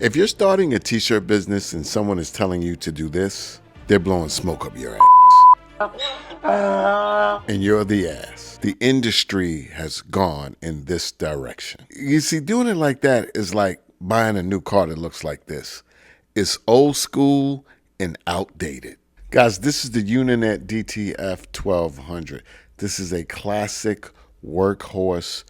If you're starting a t-shirt business and someone is telling you to do this, they're blowing smoke up your ass. And you're the ass. The industry has gone in this direction. You see, doing it like that is like buying a new car that looks like this. It's old school and outdated. Guys, this is the Uninet DTF1200. This is a classic workhorse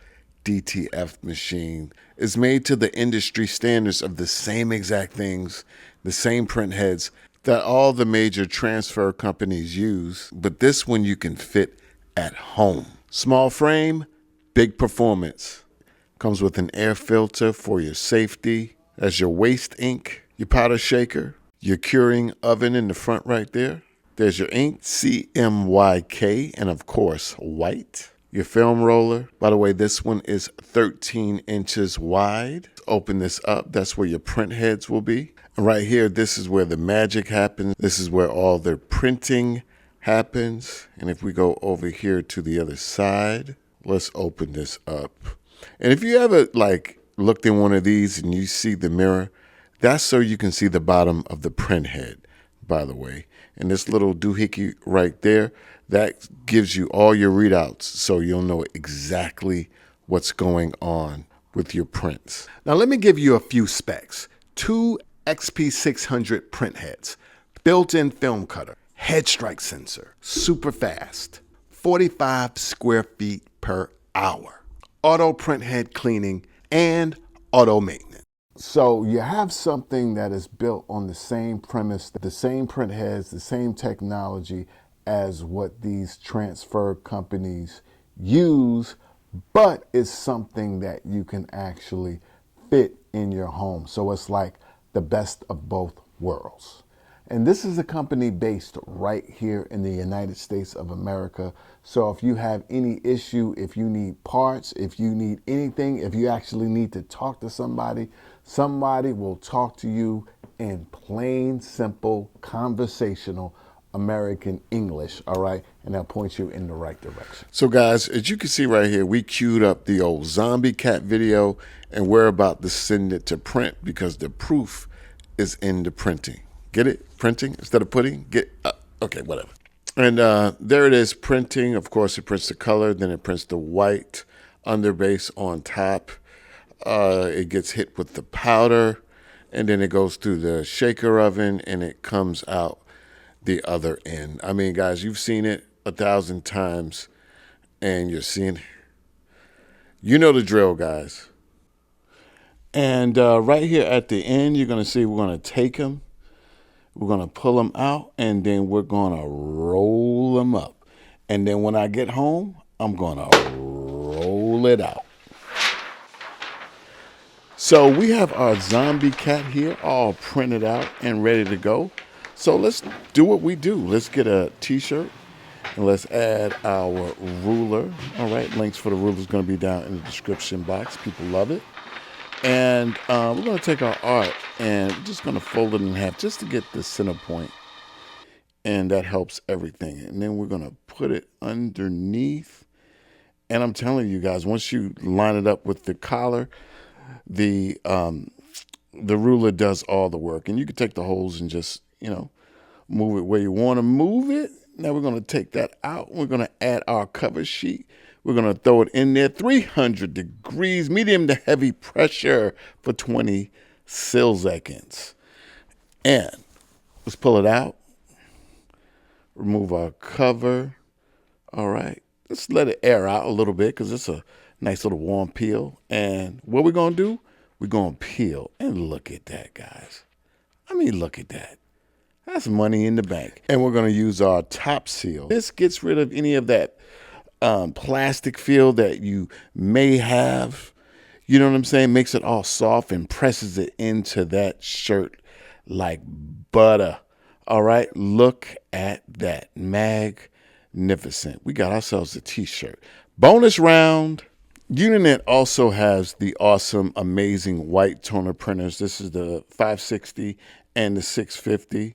DTF machine. It's made to the industry standards of the same exact things, the same print heads that all the major transfer companies use, but this one you can fit at home. Small frame, big performance. Comes with an air filter for your safety. That's your waste ink, your powder shaker, your curing oven in the front right there. There's your ink, CMYK, and of course, white. Your film roller. By the way, this one is 13 inches wide. Open this up. That's where your print heads will be. And right here, this is where the magic happens. This is where all the printing happens. And if we go over here to the other side, let's open this up. And if you ever looked in one of these and you see the mirror, that's so you can see the bottom of the print head, by the way. And this little doohickey right there, that gives you all your readouts so you'll know exactly what's going on with your prints. Now let me give you a few specs. 2 XP600 print heads, built-in film cutter, head strike sensor, super fast, 45 square feet per hour, auto print head cleaning, and auto maintenance. So you have something that is built on the same premise, the same print heads, the same technology as what these transfer companies use, but it's something that you can actually fit in your home. So it's like the best of both worlds. And this is a company based right here in the United States of America. So if you have any issue, if you need parts, if you need anything, if you actually need to talk to somebody, somebody will talk to you in plain, simple, conversational American English, all right? And they'll point you in the right direction. So guys, as you can see right here, we queued up the old zombie cat video and we're about to send it to print because the proof is in the printing. Get it? Printing instead of putting? Okay, whatever. And there it is, printing. Of course, it prints the color, then it prints the white underbase on top. It gets hit with the powder, and then it goes through the shaker oven, and it comes out the other end. I mean, guys, you've seen it 1,000 times, and you're seeing it. You know the drill, guys. And right here at the end, you're going to see we're going to take them. We're going to pull them out, and then we're going to roll them up. And then when I get home, I'm going to roll it out. So we have our zombie cat here all printed out and ready to go. So let's do what we do. Let's get a t-shirt and let's add our ruler. All right, links for the ruler is going to be down in the description box. People love it. And we're going to take our art and we're just going to fold it in half just to get the center point. And that helps everything. And then we're going to put it underneath. And I'm telling you guys, once you line it up with the collar, the ruler does all the work. And you can take the holes and just, move it where you want to move it. Now we're going to take that out. We're going to add our cover sheet. We're going to throw it in there, 300 degrees, medium to heavy pressure for 20 milliseconds. And let's pull it out. Remove our cover. All right. Let's let it air out a little bit because it's a nice little warm peel. And what we're going to do, we're going to peel. And look at that, guys. I mean, look at that. That's money in the bank. And we're going to use our top seal. This gets rid of any of that plastic feel that you may have. You know what I'm saying? Makes it all soft and presses it into that shirt like butter. All right. Look at that. Magnificent. We got ourselves a t-shirt. Bonus round. Uninet also has the awesome, amazing white toner printers. This is the 560 and the 650.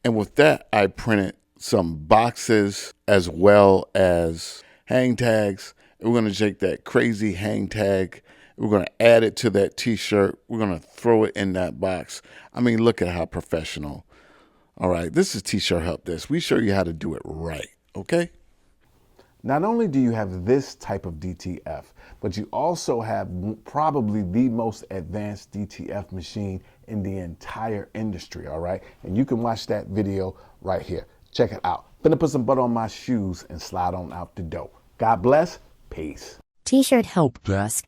And with that, I printed some boxes as well as hang tags. And we're going to take that crazy hang tag We're going to add it to that t-shirt. We're going to throw it in that box. I mean, look at how professional. All right, this is T-Shirt Help Desk. We show you how to do it right, okay? Not only do you have this type of DTF, but you also have probably the most advanced DTF machine in the entire industry, all right? And you can watch that video right here. Check it out. Finna put some butter on my shoes and slide on out the door. God bless. Peace. T-Shirt Help Desk.